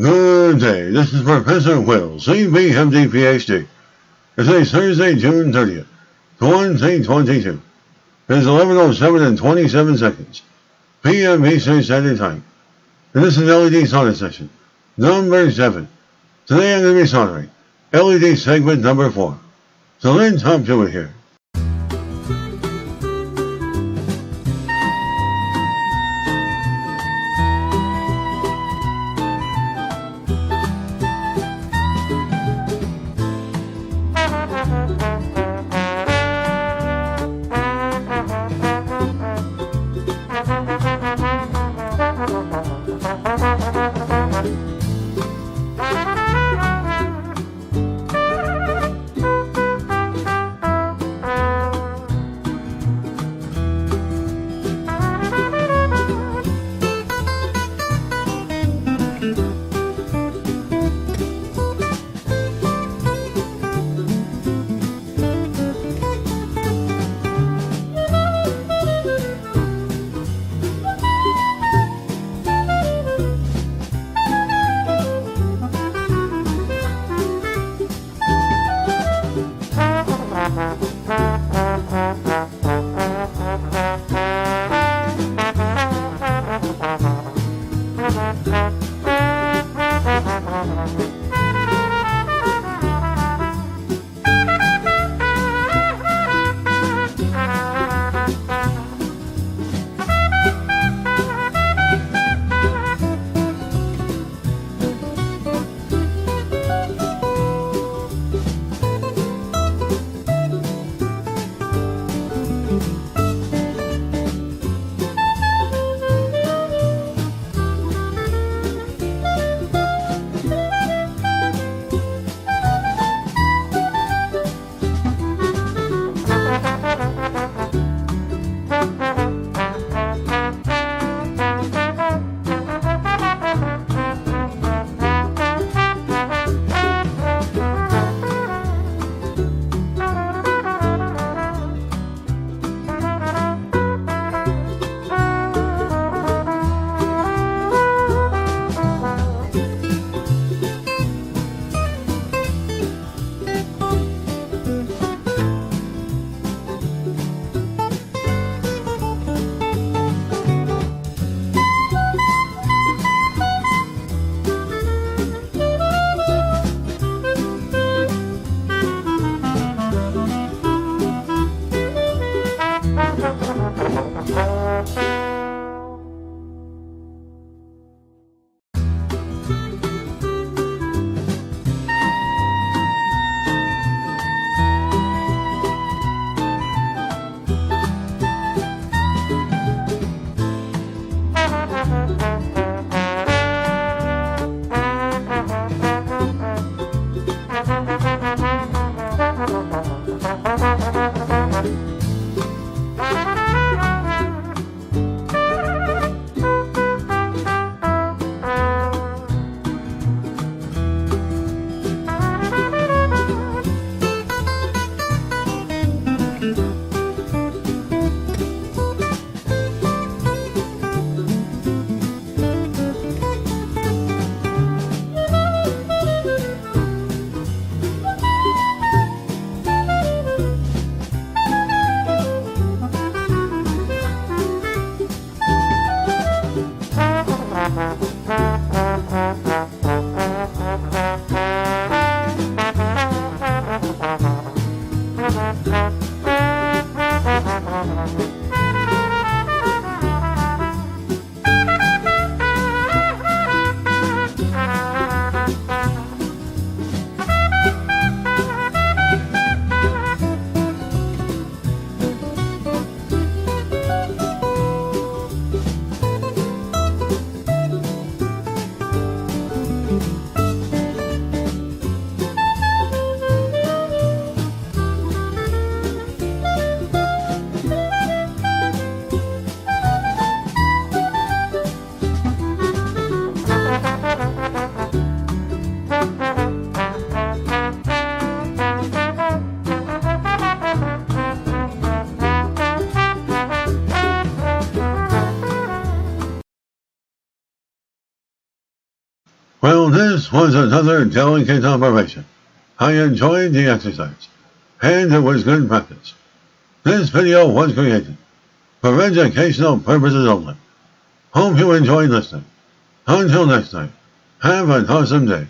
Good day, this is Professor Will, CBMD PhD. It's Thursday, June 30th, 2022. It's 11:07 and 27 seconds, p.m. Eastern Standard Time. And this is LED Sauna Session, number 7. Today I'm going to be soldering LED segment number 4. So let's hop to it here. Well, this was another delicate operation. I enjoyed the exercise, and it was good practice. This video was created for educational purposes only. Hope you enjoyed listening. Until next time, have an awesome day.